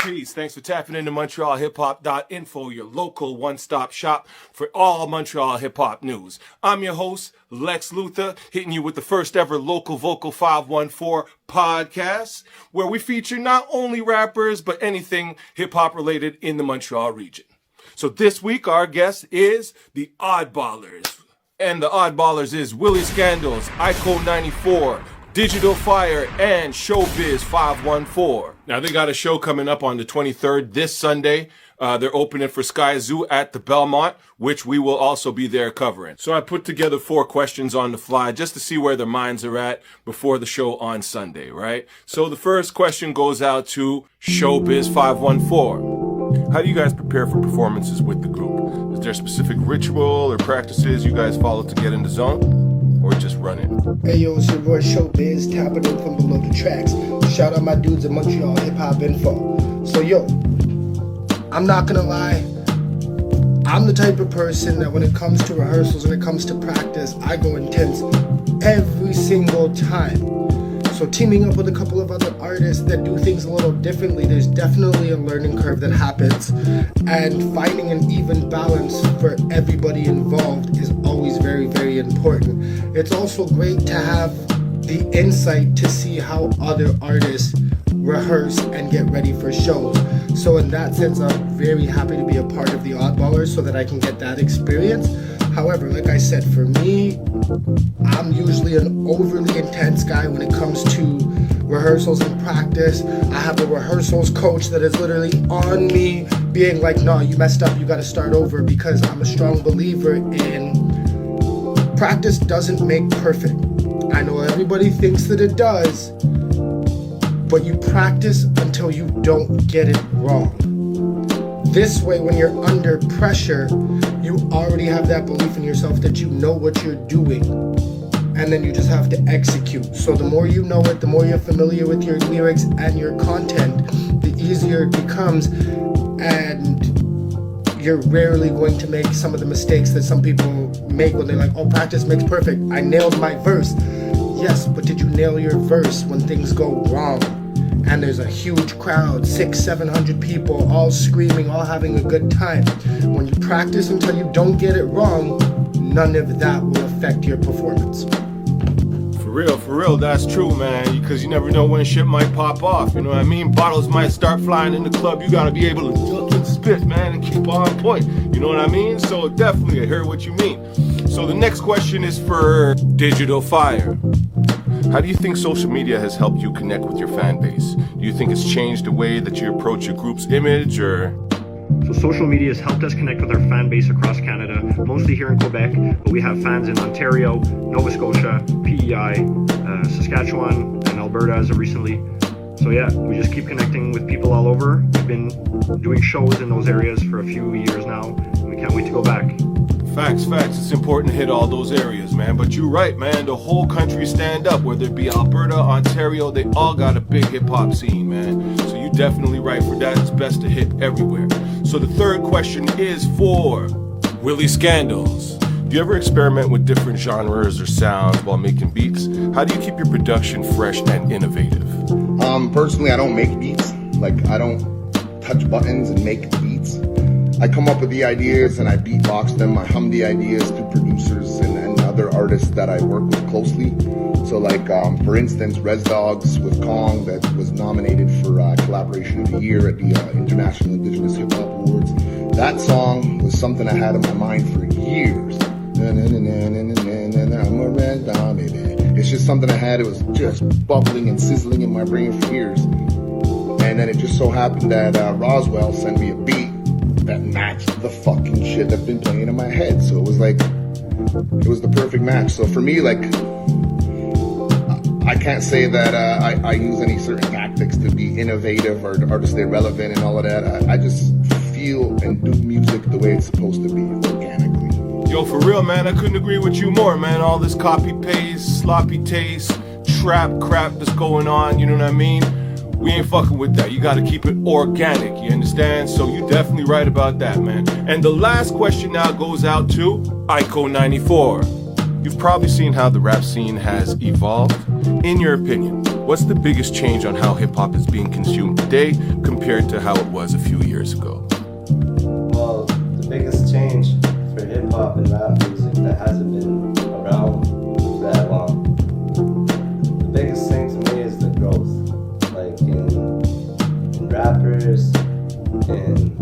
Peace. Thanks for tapping into MontrealHipHop.info, your local one-stop shop for all Montreal hip-hop news. I'm your host, Lex Luthah, hitting you with the first ever Local Vocal 514 podcast, where we feature not only rappers, but anything hip-hop related in the Montreal region. So this week, our guest is the ODDBALLERS. And the ODDBALLERS is Willie Skandalz, ICO 94, Digital Fire, and Showbiz 514. Now, they got a show coming up on the 23rd, this Sunday. They're opening for Sky Zoo at the Belmont, which we will also be there covering. So I put together 4 questions on the fly just to see where their minds are at before the show on Sunday, right? So the first question goes out to Showbiz 514. How do you guys prepare for performances with the group? Is there a specific ritual or practices you guys follow to get in the zone? Or just run it? Hey yo, it's your boy Showbiz, tapping in from below the tracks. Shout out my dudes at Montreal Hip Hop Info. So yo, I'm not gonna lie, I'm the type of person that when it comes to rehearsals, when it comes to practice, I go intense every single time. So teaming up with a couple of other artists that do things a little differently, there's definitely a learning curve that happens. And finding an even balance for everybody involved is always very, very important. It's also great to have the insight to see how other artists rehearse and get ready for shows. So in that sense, I'm very happy to be a part of the ODDBALLERS so that I can get that experience. However, like I said, for me, I'm usually an overly intense guy when it comes to rehearsals and practice. I have a rehearsals coach that is literally on me being like, no, you messed up, you gotta start over, because I'm a strong believer in practice doesn't make perfect. I know everybody thinks that it does, but you practice until you don't get it wrong. This way, when you're under pressure, you already have that belief in yourself that you know what you're doing, and then you just have to execute. So the more you know it, the more you're familiar with your lyrics and your content, the easier it becomes, and you're rarely going to make some of the mistakes that some people make when they're like, oh, practice makes perfect, I nailed my verse. Yes, but did you nail your verse when things go wrong? And there's a huge crowd, 600-700 people, all screaming, all having a good time. When you practice until you don't get it wrong, none of that will affect your performance. For real, that's true, man, because you never know when shit might pop off, you know what I mean? Bottles might start flying in the club, you gotta be able to duck and spit, man, and keep on point, you know what I mean? So definitely, I hear what you mean. So the next question is for Digital Fire. How do you think social media has helped you connect with your fan base? Do you think it's changed the way that you approach your group's image, or? So social media has helped us connect with our fan base across Canada, mostly here in Quebec, but we have fans in Ontario, Nova Scotia, PEI, Saskatchewan, and Alberta as of recently. So yeah, we just keep connecting with people all over. We've been doing shows in those areas for a few years now, and we can't wait to go back. Facts. It's important to hit all those areas, man. But you're right, man. The whole country stand up, whether it be Alberta, Ontario, they all got a big hip-hop scene, man. So you're definitely right for that. It's best to hit everywhere. So the third question is for Willie Skandalz. Do you ever experiment with different genres or sounds while making beats? How do you keep your production fresh and innovative? Personally, I don't make beats. Like, I don't touch buttons and make beats. I come up with the ideas and I beatbox them. I hum the ideas to producers and other artists that I work with closely. So like, for instance, Res Dogs with Kong, that was nominated for Collaboration of the Year at the International Indigenous Hip Hop Awards. That song was something I had in my mind for years. I'm a red dog, baby. It's just something I had. It was just bubbling and sizzling in my brain for years. And then it just so happened that Roswell sent me a beat that matched the fucking shit that's been playing in my head. So it was like, it was the perfect match. So for me, like, I can't say that I use any certain tactics to be innovative or to stay relevant and all of that. I just feel and do music the way it's supposed to be, organically. Yo, for real, man, I couldn't agree with you more, man. All this copy-paste, sloppy taste, trap crap that's going on, you know what I mean? We ain't fucking with that. You gotta keep it organic, you understand? So you definitely right about that, man. And the last question now goes out to ICO 94. You've probably seen how the rap scene has evolved. In your opinion, what's the biggest change on how hip-hop is being consumed today compared to how it was a few years ago? Well, the biggest change for hip-hop and rap music that hasn't been around for that long, the biggest thing to me is the growth, like in rappers, in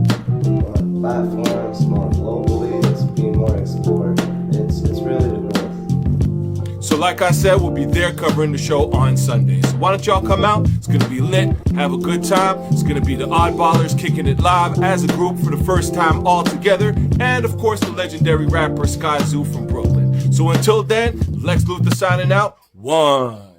more platforms, more globally, it's being more explored. It's really the growth. So like I said, we'll be there covering the show on Sunday. So why don't y'all come out? It's gonna be lit, have a good time. It's gonna be the ODDBALLERS kicking it live as a group for the first time all together. And of course, the legendary rapper Skandalz from Brooklyn. So until then, Lex Luthah signing out. One.